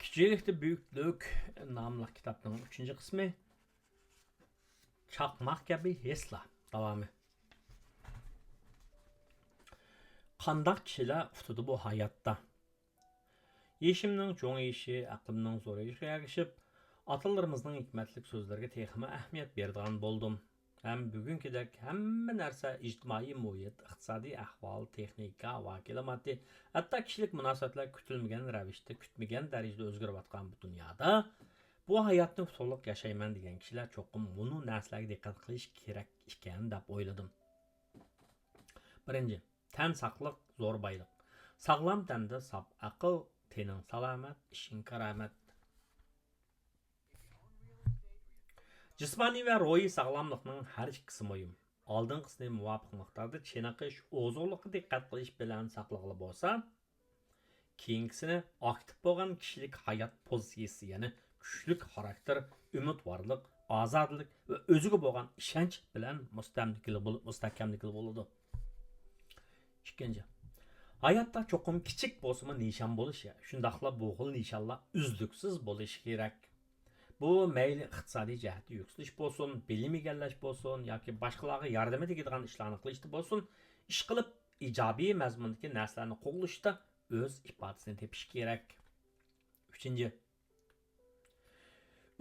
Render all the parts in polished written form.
Kiçiklikdə Büyüklük namlı kitabın 3-cü qismi Çaqmaq qəbi heslar davamı. Qandaq kişilər utudu bu hayatda. Yeşimning çoğ işi, aqlimning zo'rayishiga ergishib, atalarımızın hikmetlik sözlerine texmi ahamiyat berdigan boldum. Hem bugünkidek hamma narsa ijtimoiy muhit, iqtisodiy ahvol, texnika va klimat, hatto kishilik munosabatlar kutilmagan ravishda, kutmagan darajada o'zgarayotgan bu dunyoda bu hayotni to'liq yashayman degan kishilar cho'qim buni narsalarga diqqat qilish kerak ekan deb o'yladim. Birinchi, tan saqliq zo'r boyliq. Sog'lom tanda sop aql, tening salomat, ishing karomat. Cismani ve ruhi sağlamlıqның her ikisi mühim. Aldınqısını muvafiq miqdarda çenaqish, ozuqliqqa diqqat qilish bilan saqlaqlı bolsa, keyingisini aktiv bo'lgan kishilik hayot pozitsiyasi, ya'ni kuchlik xarakter, umidvorlik, ozodlik va o'ziga bo'lgan ishonch bilan mustahkamlik bo'ladi. Ikkinchi, hayotda cho'qim kichik bo'lsa-mu nishon bo'lishi, shundaqla bu xil nishonlar uzluksiz bo'lishi kerak. Bu meyli iqtisadi cəhətdə yükseliş bolsun, bilim egallash bolsun, yoki boshqalarga yordam etadigan ishlarni qilishda bolsun, ish qilib ijobiy mazmundagi narsalarni qo'llashda o'z ifodasini tepish kerak. Uchinchi,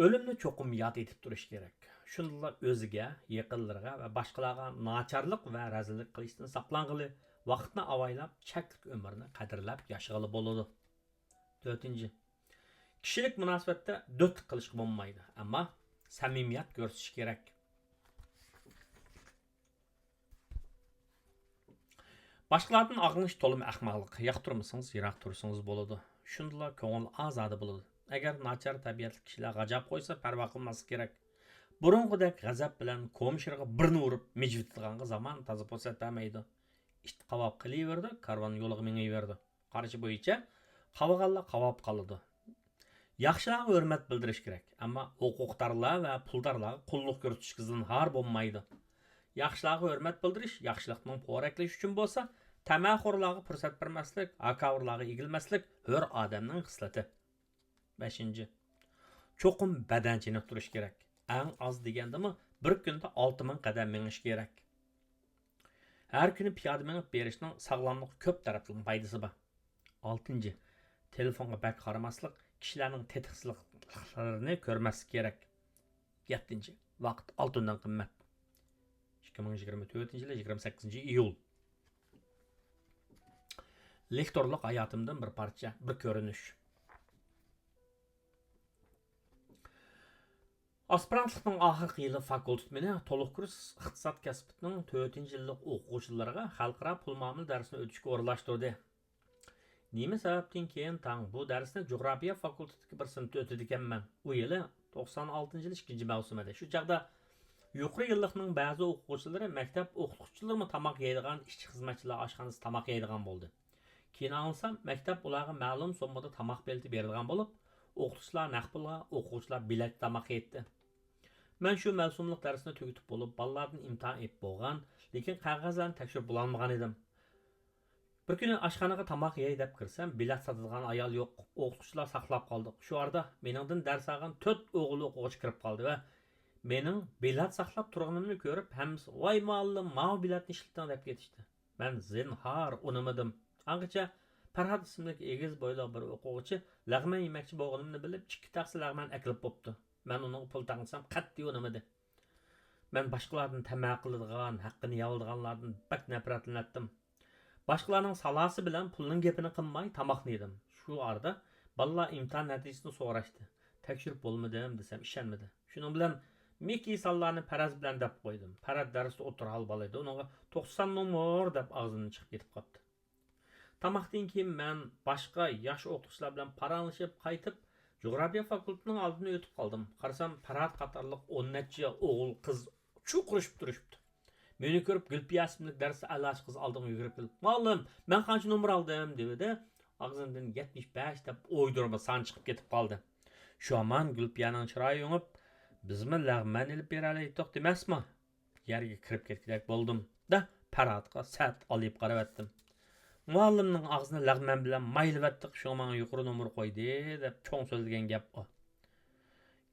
o'limni cho'qim yod etib turish kerak. Shunda o'ziga, yaqinlariga va boshqalarga nacharlik va razillik qilishdan saqlanqili, vaqtni avaylab, chaklik umrni qadrlab yashag'ili bo'ladi. To'rtinchi, kishilik munosabatda do't qilish bo'lmaydi, ammo samimiyat ko'rsatish kerak. Boshqalardan og'inish to'limi ahmoqlik. Yoqtirmasangiz, yiroq tursangiz bo'ladi. Shunda ko'ngil ozodi bo'ladi. Agar nachar tabiatli kishilar g'ajab qo'ysa, parvo qilmaslik kerak. Burung'idek g'azab bilan ko'mishirga birni urib, mijvitdiganga zaman toza ko'rsatmaydi. It qavob qilaverdi, karvon yo'liga mingaverdi. Qarashi bo'yicha qavg'allar qavob qoladi. Yaxshilarga hurmat bildirish kerak, ammo huquqdorlar va puldarlarga qulluq ko'rsatishingizdan har bo'lmaydi. Yaxshilarga hurmat bildirish yaxshilikning po'raklash uchun bo'lsa, tamaxurlarga fursat bermaslik, akavrlarga egilmaslik hur odamning xislati. 5. Cho'qim badan chiniq turish kerak. Eng oz degandimi, bir kunda 6000 qadam minish kerak. Har kuni piyoda minib berishning sog'lomlik ko'p tarafli foydasi bor. 6. Telefonga bak qaramaslik, kishilarning tetiqsizliklarini ko'rmaslik kerak. 7. Vaqt oltindan qimmat. 2024 yili 28 iyul. Lektorlik hayotimdan bir parcha, bir ko'rinish. Aspirantlikning oxirgi yili fakultet meni to'liq kurs iqtisod kasbining 4-yillik o'quvchilariga xalqaro pul muomala darsini o'tishga o'rlashtirdi. Nima sababdan keyin tang bu darsni Jo'g'rofiya fakultetiga bir sinfda o'tadi ekanman. U yili 96-yil 2-chi mavsumida. Shu chaqda yuqori yillikning ba'zi o'quvchilari maktab o'qituvchilarimi tamoq yeydigan, ishchi xizmatchilar oshxonasida tamoq yeydigan bo'ldi. Keyin ansam, maktab ularga ma'lum summada tamoq belti beradigan bo'lib, o'qituvchilar naq pulga, o'quvchilar bilet tamoq yeydi. Men shu mavsumlik darsni tugatib bo'lib, bolalardan imtihon etib bo'lgan, lekin qog'ozlarni tekshirib bo'lolmagan edim. Bir kuni oshxonaga tamoq yey deb kirsam, bilet sotadigan ayol yo'q. O'qituvchilar saqlab qoldi. Shu orada meningdan dars olgan 4 o'g'il o'quvchi kirib qoldi va mening bilet saqlab turganimni ko'rib, hammasi "Voy muallim, mana biletni ishlating" deb ketishdi. Men zinhor unamadim. Angacha Farhod ismli egiz bo'yli bir o'quvchi lag'man yemoqchi bo'lganimni bilib, 2 taqsi lag'man aklib bo'pti. Men uning pul taqsam qat'iy unamadi. Men boshqalardan tamoq qiladigan, haqqini yoldiganlardan bak nafratlandim. Boshqalarning salasi bilan pulning gapini qilmay tamoqni yedim. Shu orada bolalar imtihon natijasini so'rashdi. Tekshirib bo'lmadim desam ishonmadi. Shuning bilan Miki sallarni paraz bilan deb qo'ydim. Parad darsda o'tir hal bola edi. Unga 90 nomer deb og'zini chiqib ketib qopti. Tamoqdan keyin men boshqa yosh o'quvchilar bilan paranlashib qaytib, Jo'g'rofiya fakultetining oldidan o'tib qoldim. Qarasam, Farhod qatorliq 10 necha o'g'il qiz chuqurishib turibdi. Meni ko'rib Gulpiya ismli darsda alash qiz oldimga yugurib kelib, "Muallim, men qancha nomer oldim?" dedi. Og'zimdan 75 deb o'ydirma san chiqib ketib qoldi. Shu aman Gulpiyaning chiroyi yo'ngib, "Bizmi lag'man ilib beralaydik demasmi?" Yerga kirib ketgidek bo'ldim. Da Farhodga sat olib qaravatdim. Muallimning og'zini lag'man bilan maylivatdiq, shu menga yuqori nomer qo'ydi deb cho'ng so'zlagan gap o.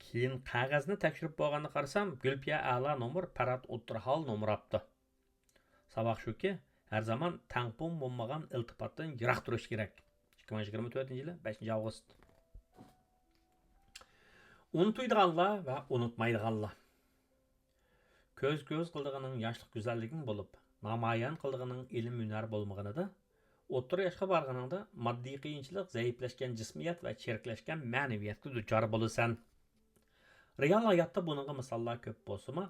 Keyin qog'ozni tekshirib bo'lganini qarasam, Gulpiya a'la nomer, Parat o'tirhol nomer opti. Sabaq shuki, har zaman tangpon bo'lmagan iltifotdan yiroq turish kerak. 2024-yili 5-avgust. Unutmaydiganlar va unutmaydiganlar. Көз qildig'ining yoshlik go'zalliging bo'lib, namoyon qildig'ining ilm hunar bo'lmaganida, o'rta yoshga borganingda moddiy qiyinchilik, zaiflashgan jismiyat va cherklashgan ma'naviyatga duchor bo'lasan. Real hayotda buningga misollar ko'p bo'lsa-mu,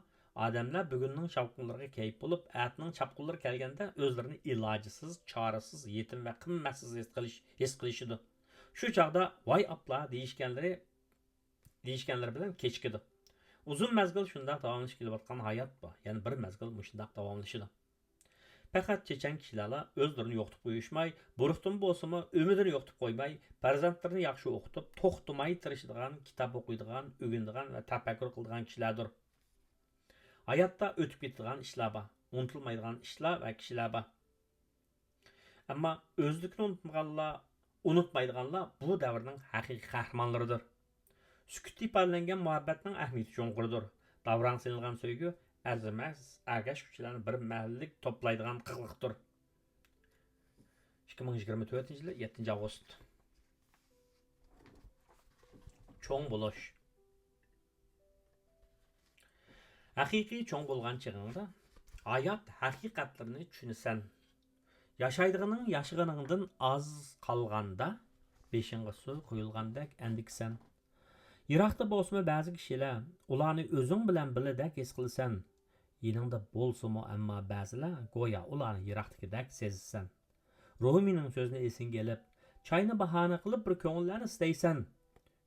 odamlar bugunning shavqinlariga kayf bo'lib, atning chapqunlari kelganda o'zlarini ilojisiz, chorasiz, yetim va qimmatsiz his qilishidi. Shu chaqda voy apla deyishganlar bilan kechkidi. Uzun mezgil shundaq davomlashib kelayotgan hayot bu. Ya'ni bir mezgil shundaq davomlashidi. Faqat chechan kishilar o'zlarini yo'qitib qo'yishmay, buruqdan bo'lsa-mu, umidini yo'qitib qo'ymay, farzandlarini yaxshi o'qitib, to'xtamay tirishadigan, kitob o'qiydigan, o'rganadigan va tafakkur qiladigan kishilardir. Hayotda o'tib ketadigan ishlar bor, unutilmaydigan ishlar va kishilar bor. Ammo o'zlikni unutmaydiganlar bu davrning haqiqiy qahramonlaridir. Sükut ifadelengen muhabbetin ahmiyeti çoğunqurdur. Davranışılgan söygü erziməz, ergeç güçlerini bir məhəllik toplaydıgan qıqlıqdır. 2024-yili 7-avgust. Çoğun buluş. Haqiqiy çoğun bolğan çığında hayat haqiqatlarını düşünsen. Yaşaydığının yaşığınыңdan az qalğanda beşinği su qoyulğandek əndiksən. Yiroqda bo'lsa ba'zi kishilar ularni o'zing bilan biladek his qilsan. Yiningda bo'lsa-mu, ammo ba'zilar go'yo ularni yiroqdagidek sezsan. Rumining so'zini esing kelib, choyni bahona qilib bir ko'ngillarni istaysan.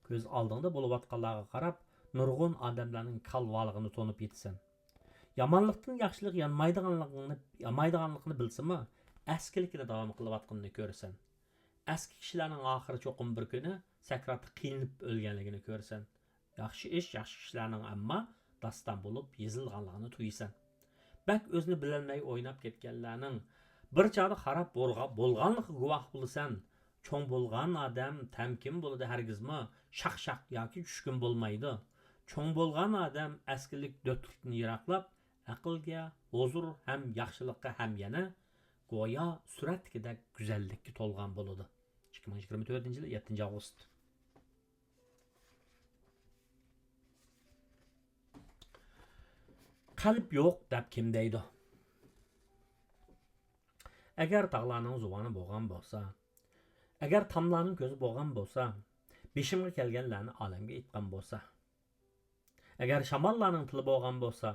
Ko'z oldingda bo'layotganlarga qarab, nurg'un odamlarning qalvaligini to'nib yetsan. Yomonlikdan yaxshilik yanmaydiganligini bilsimi, askilikni davom qilayotganini ko'rsan. Eski kishilarning oxiri cho'qim bir kuni sakratda qiynalib o'lganligini ko'rsan. Yaxshi ish yaxshi kishilarning ammo daston bo'lib yezilganligini tuysan. Bak o'zini bilolmay o'ynab ketganlarning bir chog'da xarob bo'lganligiga guvoh bo'lasan. Cho'ng bo'lgan odam tamkin bo'ladi hargizmi, shaq yoki tushkun bo'lmaydi. Cho'ng bo'lgan odam askilik do'tlikni yiroqlab, aqlga, huzur ham yaxshilikqa ham yana go'yo suratdagidek go'zallikka to'lgan bo'ladi. 2024-yili 7-avgust. Qalb yo'q deb kim deydi? Agar tog'larning zuvoni bo'lgan bo'lsa, agar tomlarning ko'zi bo'lgan bo'lsa, beshimga kelganlarni olamga aytgan bo'lsa, agar shamollarning tili bo'lgan bo'lsa,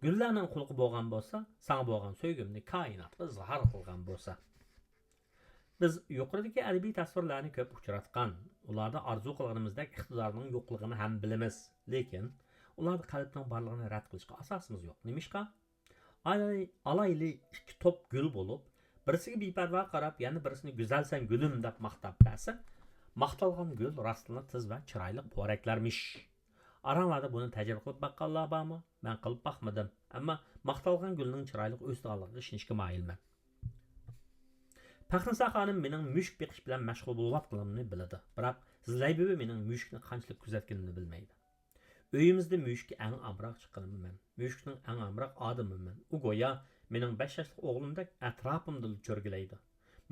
gullarning xulqi bo'lgan bo'lsa, sana bo'lgan so'ygimni koinotga izhor qilgan bo'lsa. Biz yuqoridagi adabiy tasvirlarni ko'p uchratgan, ularda orzu qilganimizdek iqtidorning yo'qligini ham bilamiz, lekin ularda qalbning borligini rad qilishga asosimiz yo'q. Nimishqa? Alayli ikki top gul bo'lib, birisiga beparvo qarab, yana birisini go'zalsan gulim deb maqtab bersa, maqtalgan gul rostini tiz va chiroyli po'raklarmish. Aranlarda buni tajriba qilib baqqanlar bormi? Men qilib baxmadim, ammo maqtalgan gulning chiroyli o'sdiganligiga ishonishga moyilman. Paxnisa xonim mening mushuk beqish bilan mashg'ul bo'layotganimni biladi, biroq Zlaybibi mening mushukni qanchalik kuzatganimni bilmaydi. Uyimizda mushukka eng amroq chiqqanimman. Mushukning eng amroq odamimman. U go'yo mening 5 yoshli o'g'limdek atrofimda cho'rgilaydi.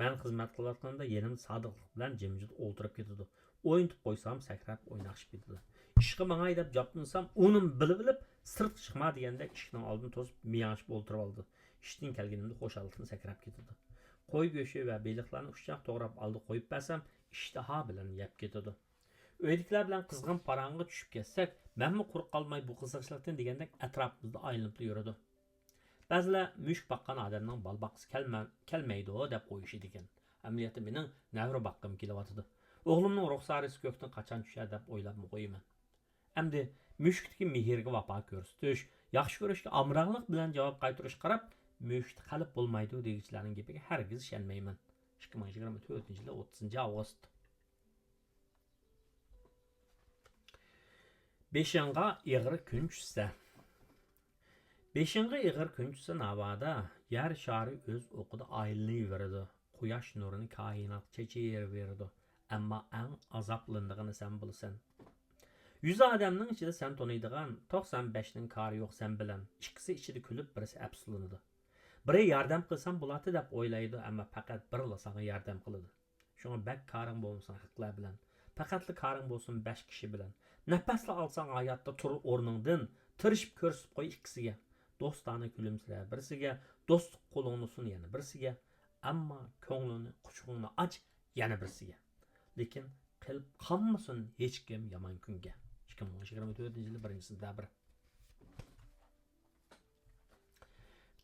Men xizmat qilayotganda yenimda sodiqlik bilan jimjit o'ltirib ketadi. O'yinib qo'ysam sakrab o'ynashib ketadi. Ishqi mangay deb joptinsam, unim bilib sirt chiqma deganda ishning oldini to'sib miyangishib o'ltirib oldi. Ishdan kelganimda xo'shallikni sakrab ketadi. Qo'y go'shti va beliqlarni ushchoq to'g'rab oldi qo'yib bersam, ishtaha bilan yeb ketadi. Uydagilar bilan qizg'in parang'i tushib ketsak, menmi quruq qolmay bu qiziqchilikdan degandek atrofimizda aylanib yuradi. Ba'zilar mushuk baqqan odamning bal baqisi kelmaydi deb qo'yishi ekan. Amaliyotda mening navra baqqim kelyotdi. O'g'limning ruxsarisi ko'kdan qachon tushar deb o'ylab qo'yaman. Endi mushukdagi mehrga vafo ko'rsatish, yaxshi ko'rishga amroqlik bilan javob qaytarish qarab, mushuk qalb bo'lmaydi degichlarning gapiga hargiz ishonmayman. 2024-yili 30-avgust. 5-ga ig'ir kun tushsa. 5-ga ig'ir kun tushsa navoda yer shari o'z o'qida aylanib yuradi. quyosh nurini koinot chechiraverdi. Ammo eng azoblandigini sen bilasan. 100 odamning ichida sen taniydigan 95 ning kori yo'q sen bilan. Ikkisi ichida kulib, birisi afsuslanadi. Biri yordam qilsam bo'ladi deb o'ylaydi, ammo faqat birla senga yordam qiladi. Shunga bak koring bo'lsin haqlar bilan. Faqatli koring bo'lsin 5 kishi bilan. Nafasla olsang hayotda tur o'rningdan, tirishib ko'rsatib qo'y ikkisiga. Do'stona kulimsira, birisiga do'stlik qo'lingni sun yana birisiga, ammo ko'nglini, quchug'ingni och yana birisiga. Lekin qilib qolmasin hech kim yomon kunga. 2024-yil 1-sentabr.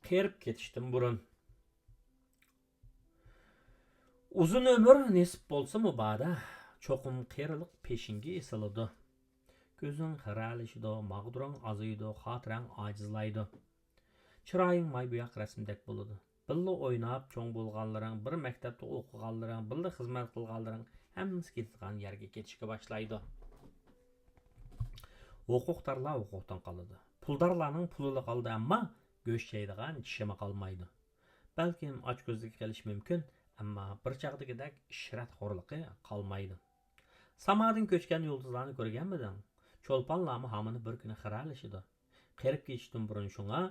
Qerib ketishdan burun uzun ömür nesip bolsa mubada çoqum qerilik peshinga esiladi. Ko'zing xiralishidi, mag'during aziydi, xotirang ojizlaydi. Chiroying maybuyoq rasmdek bo'ladi. Billa o'ynab cho'ng bo'lganlaring, bir maktabda o'qiganlaring, billa xizmat qilganlaring hammasi ketgan yerga ketishga boshlaydi. Huquqdorlar huquqdan qoladi. Puldarlarning pulini qoldi, ammo go'shchaydigan tishimi qolmaydi. Balkim ochko'zlik qilish mumkin, ammo bir chaqdagidek ishratxo'rligi qolmaydi. Samadin ko'chgan yulduzlarni ko'rganmiding? Cho'lponlarmi hamini bir kuni xiralishidi. Qerib ketishdan burun shunga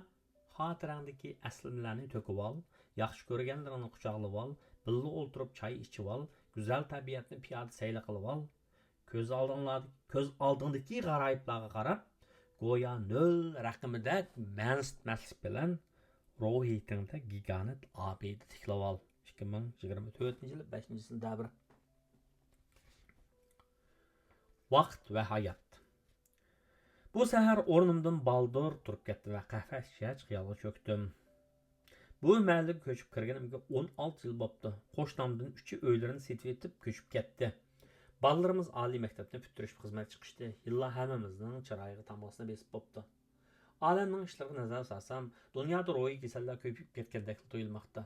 xotirangdagi aslimlarni to'kib ol, yaxshi ko'rganlaringni quchoqlab ol, billa o'ltirib choy ichib ol, go'zal tabiatni piyoda sayla qilib ol. Ko'z oldingdagi g'aroyiblarga qarab, go'yo 0 raqamida mansitmaslik bilan ruhiyatingda gigant obida tiklab ol. 2024-yil 5-sentabr. Vaqt va hayot. Bu sahar o'rnimdan baldur turib ketdim va qafasga xiyolga cho'kdim. Bu mahalliga ko'chib kirganimga 16 yil bo'pti. Qo'shnomdan 3 uylarini setib etib ko'chib ketdi. Balalarimiz oliy maktabni bitirib xizmat chiqishdi. Yillar hammamizning chiroyiga tamasni besib bo'pti. Olamning ishlariga nazar solsam, dunyoda ruhiy kasallar ko'payib ketgandek tuyulmoqda.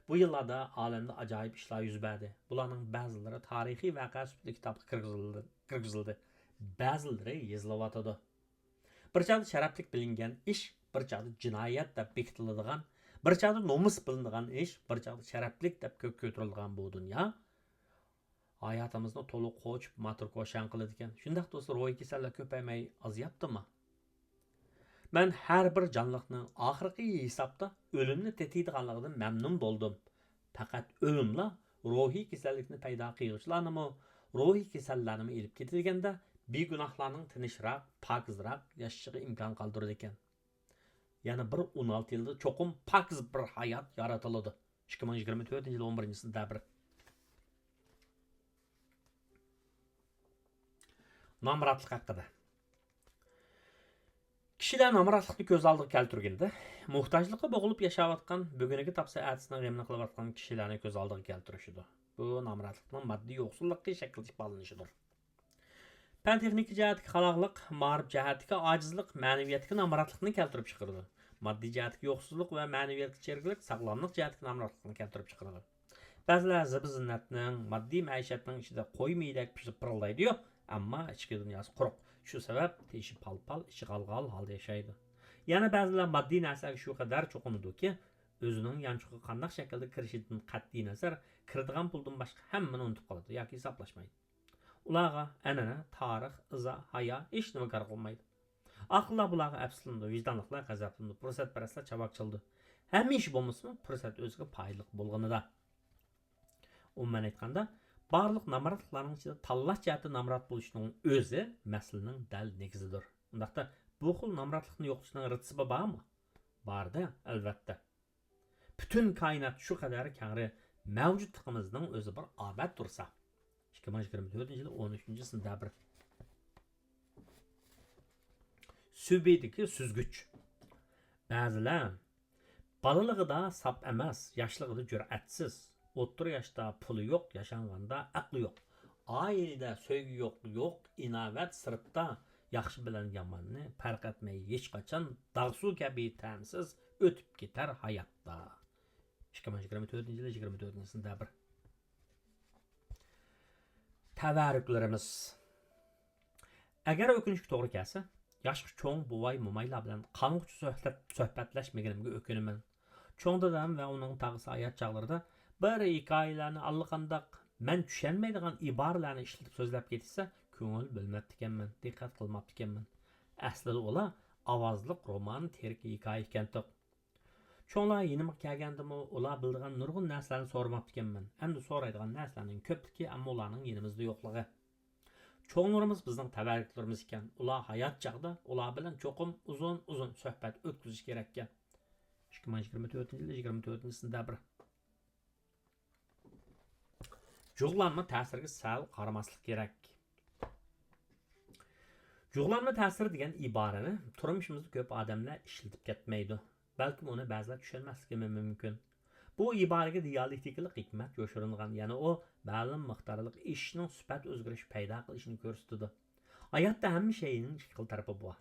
Bu yillarda olamda ajoyib ishlar yuz berdi. Bularning ba'zilari tarixiy voqea sifatida kitobga kirgizildi. Ba'zilari yozilyotdi. Bir chaqda sharaflik bilingan ish, bir chaqda jinoyat deb bekitiladigan, bir chaqda nomus bilinadigan ish, bir chaqda sharaflik deb ko'p ko'tarilgan bu dunyo hayotimizni to'liq qo'chib, motor qo'shan qiladi ekan. Shundaq do'stlar, ruhiy kasallar ko'paymay azyaptimi? Men har bir jonliqning oxirgi hisobda o'limni tetiydiganligidan mamnun bo'ldim. Faqat o'limla ruhiy kasallikni paydo qiluvchilarni, ruhiy kasallarni elib ketganda begunohlarning tinchroq, pokizroq yashashiga imkon qoldirdi ekan. Yana bir 16 yilda cho'qim pokiz bir hayot yaratiladi. 2024-yil 11-sentabr. Namratlik haqida. Kishilar namratlikni ko'z oldiga keltirganda, muhtojlikqa bo'g'ilib yashayotgan, buguniga topsa atisini g'amni qilayotgan kishilarni ko'z oldiga keltirishdir. Bu namratlikning moddiy yo'qsullikka shakl ifodalanishidir. Fan texnik jihatdagi xaloqlik, ma'rif jihatdagi ojizlik, ma'naviyatga namratlikni keltirib chiqaradi. Moddiy jihatdagi yo'qsullik va ma'naviyatga cheriklik sog'lomlik jihatdagi namratlikni keltirib chiqaradi. Ba'zilar zibizinnatning, moddiy maishatning ichida qo'ymaydak pishib pirillaydi-yu, ammo ichki dunyosi quruq. Shu sabab teshi palpal, ichi g'alg'al holda yashaydi. Yana ba'zilar moddiy narsaga shu qadar cho'qinadiki, o'zining yanchug'iga qanday shaklda kirishidan qat'iy nazar, kiradigan puldan boshqa hammani unutib qoladi yoki hisoblashmaydi. Ularga anana, tarix, iza, haya hech nima kar qilmaydi. Aqllar bularga afsuslandi, vijdonliklar g'azablandi, fursatparastlar chavoqchildi. Hamma ish bo'lmasmi, fursat o'ziga foydali bo'lganida. Umuman aytganda, barliq namratliklarning ichida tanlash jihati namrat bo'lishning o'zi masalaning dal negizidir. Undaqda bu xil namratlikni yo'qotishning ritsi bormi? Borda, albatta. Butun koinot shu qadar kengri mavjudligimizning o'zi bir obat tursa. 2024-yil 13-sentabr. Subediki süzgüç. Ba'zilar balaligida sap emas, yoshligida jur'atsiz. O'ttir yoshda puli yo'q, yashanganda aqli yo'q. Oilada sevgi yo'q, inovat sirtda yaxshi bilan yomonni farq etmay hech qachon dag'suv kabi ta'msiz o'tib ketar hayotda. 2024-yil 24-sentabr. Tavarruklarimiz. Agar o'kinishga to'g'ri kelsa, yoshqi cho'ng buvay mo'maylar bilan qancha suhbatlashmaganimga o'kinaman. Cho'ng dadam va uning tag'isi hayot chog'larida bir hikoyalarni allaqandaq men tushunmaydigan iboralarni ishlatib so'zlab ketsa, ko'ngil bo'lmabdi ekanman, diqqat qilmabdi ekanman. Aslida ular ovozliq roman, terik hikoya ekandiq. Cho'nglar yenimi kelgandimi, ular bildigan nurg'un narsalarni so'ramabdi ekanman. Endi so'raydigan narsalarning ko'pligi, ammo ularning yenimizda yo'qligi. Cho'nglarimiz bizning tabarruklarimiz ekan. Ular hayot chog'da ular bilan cho'qim uzun suhbat o'tkazish kerak ekan. 2024-yil 24-sentabr. Jug'lanma ta'siriga sal qaramaslik kerak. Jug'lanma ta'siri degan iborani turmushimizda ko'p odamlar ishlatib ketmaydi. Balki uni ba'zilar tushunmasligi mumkin. Bu iboraga dialektikalik hikmat yo'shirilgan, ya'ni u ma'lum miqdorli ishning sifat o'zgarish paydo qilishini ko'rsatadi. Hayotda hamma shayning ikki xil tarafi bor.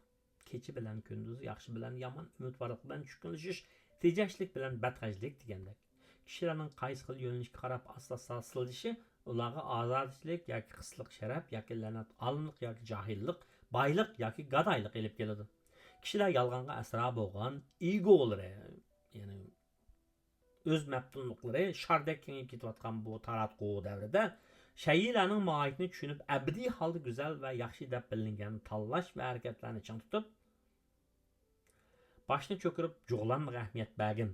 Kecha bilan kunduz, yaxshi bilan yomon, umidvorlik bilan tushkunlashish, tejashlik bilan badxajlik degandek. Kishilarning qaysi xil yo'nalishga qarab asosda siljishi ularga ozodlik yoki qisliq sharaf yoki la'nat, olimlik yoki johillik, boylik yoki gadoylik elib keladi. Kishilar yolg'onga asra bo'lgan egolari, ya'ni o'z maftunliklari shardek kengayib ketayotgan bu taratqu davrida shaylarning mohiyatini tushunib, abadiy holda go'zal va yaxshi deb bilingan tanlash va harakatlarni chang tutib, boshni cho'kirib jug'lanmaga ahamiyat bergin.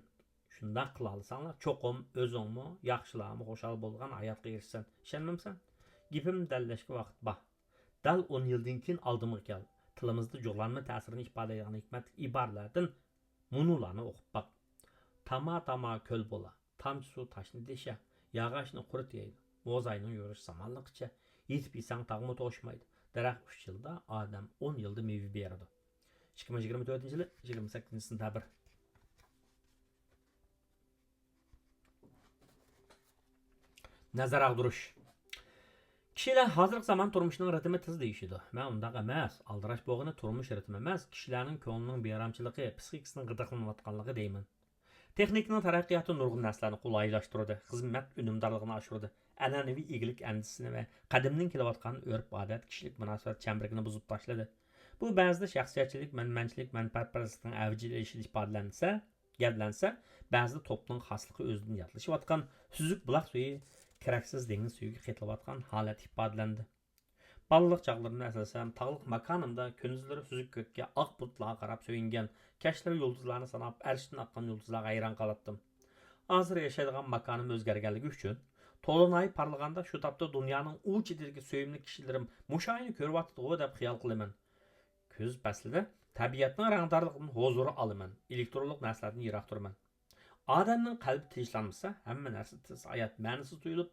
Shunday qila olsanglar, cho'qim o'zingmi, yaxshilarmi xushal bo'lgan hayotga erishsan. Ishonmamsan? Gapim dallashga vaqt bor. Dal 10 yildan keyin oldimga kel. Tilimizda jug'lanma ta'sirini ifodalaydigan hikmat iboralardan munularni o'qib baq. Tama ko'l bo'la. Tamchi suv toshni desha, yog'ochni quritaydi. Mo'zayning yurish samonliqcha, yetib yesang tag'mi to'shmaydi. Daraxt 3 yilda, odam 10 yilda meva beradi. 2024-yil 28-sentabr. Nazar ag'dirish. Kishilar hozirgi zamon turmushining ritmi tez deyishidi. Men undaq emas. Aldirash bo'g'ini turmush ritmi emas, kishilarning ko'nglining beramchiligi, psixikasining g'idiqlanayotganligi deyman. Texnikning taraqqiyoti nurg'un narsalarni qulaylashtirdi, xizmat unumdorligini oshirdi, an'anaviy egilik andisini va qadimning kelayotgan urf-odat kishilik munosabat chamberigini buzib tashladi. Bu ba'zida shaxsiyatchilik, manmanchilik, manfaatparastlikning avjiga erishish ifodalansa, gaplansa, ba'zida to'pning xosligi o'zidan yodlashayotgan suzuk buloq suvi keraksiz dengiz suyiga qetilayotgan holat ifodalandi. Balliq chog'larimni aslasam, tog'liq makonimda kunduzlari suzuk ko'kka oq bulutlarga qarab so'yingan, kashlar yulduzlarni sanab, arshdan oqqan yulduzlarga hayron qolatdim. Hozir yashaydigan makonim o'zgarganligi uchun to'lqinay parlaganda shu topda dunyoning u chetidagi so'yimli kishilarim mushoyini ko'ryapti deb xiyol qilaman. Kuz faslida tabiatning rangdorligidan huzur olaman, elektronlik narsalardan yiroq turaman. Odamning qalbi tinchlanmasa, hamma narsa tez hayot ma'nisiz tuyulib,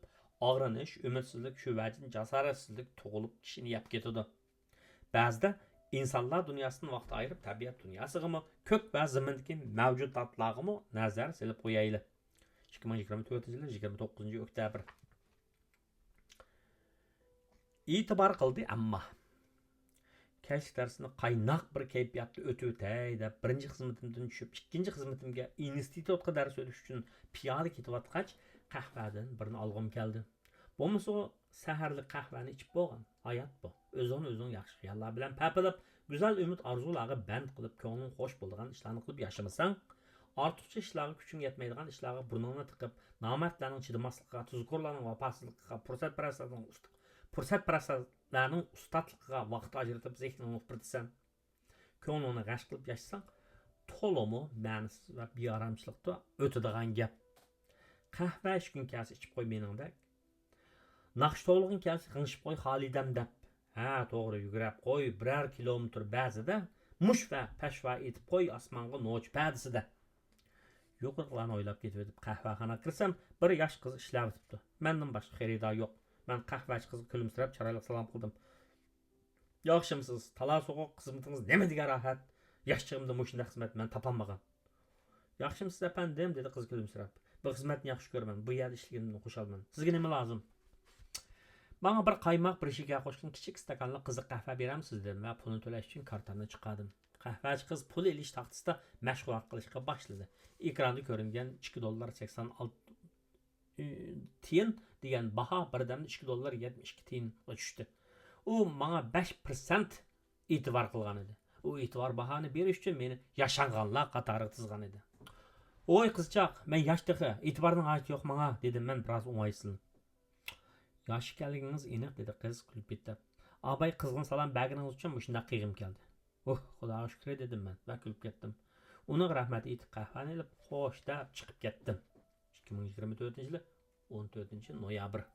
og'rinish, umidsizlik, shu vajin jasoratsizlik tug'ilib kishini yab ketadi. Ba'zida insonlar dunyosidan vaqt ayirib, tabiat dunyosigami, ko'k va zimindagi mavjudotlargami nazar silib qo'yaylik. 2024-yil 29-oktyabr. E'tibor qildi, ammo kashf darsini qaynoq bir kayfiyatda o'tib o'tay deb birinchi xizmatimdan tushib, ikkinchi xizmatimga institutga dars o'tish uchun piyoda ketayotgach, qahvadan birini olg'im keldi. Bo'lmasa saharlik qahvani ichib bo'lgan. Hayot bu. O'zing yaxshi xayollar bilan papilib, go'zal umid orzularga band qilib, ko'ngling xo'sh bo'lgan ishlarni qilib yashamasang, ortiqcha ishlarga kuching yetmaydigan ishlarga burningni tiqib, nomardlarning chidamasligiga, tuzkorlarning vafosizligiga, fursatparastlarning ustadligiga vaqt ajratib zehningni o'pirtsan, ko'nglingni g'ash qilib yashasang, to'limi ma'nisiz va beoramchilikda o'tadigan gap. Qahva ishkun kasi ichib qo'y meningdek. Naqsh to'lg'in kasi g'ingshib qo'y Xolidam deb. Ha, to'g'ri yugurab qo'y birer kilometr ba'zida mush va pashva etib qo'y osmonga no'ch ba'zida. Yo'qliqlarni o'ylab ketib qahvaxona kirsam, bir yosh qiz ishlab o'tibdi. Mendan boshqa xaridor yo'q. Men qahvachi qizga kulimsirab chiroyli salom qildim. Yaxshimisiz? Talaso'q xizmatingiz nima degan rohat? Yoshligimda mushunday xizmat men topolmagan. Yaxshimisiz apandim dedi qiz kulimsirab. Bu xizmatni yaxshi ko'raman. Bu yerda ishlaganimdan xushalman. Sizga nima lozim? Bana bir qaymoq bir shika qo'shgan kichik stakanli qiziq qahva beramsiz dedim va pulni to'lash uchun kartamni chiqardim. Qahvachi qiz pul elish taxtasida mashg'ulot qilishga boshladi. Ekranda ko'ringan $2.86 tiyin degan baho birdamda $2.72 tiyinga tushdi. U menga 5% e'tibor qilgan edi. U e'tibor bahoni berish uchun meni yashanganlar qatori tizgan edi. Oy qizchaq, men yosh tehi, e'tiborning hojati yo'q menga, dedim men biroz o'ng'aysizlanib. Yosh ekanligingiz aniq, dedi qiz kulib ketib. Abay qizg'in salom berganingiz uchun shunday qiyg'im keldi. Oh, xudoga shukr, dedim men va kulib ketdim. Uning rahmat aytib qahvani ilib, xo'sh deb chiqib ketdim. 2024 yili 14 noyabr.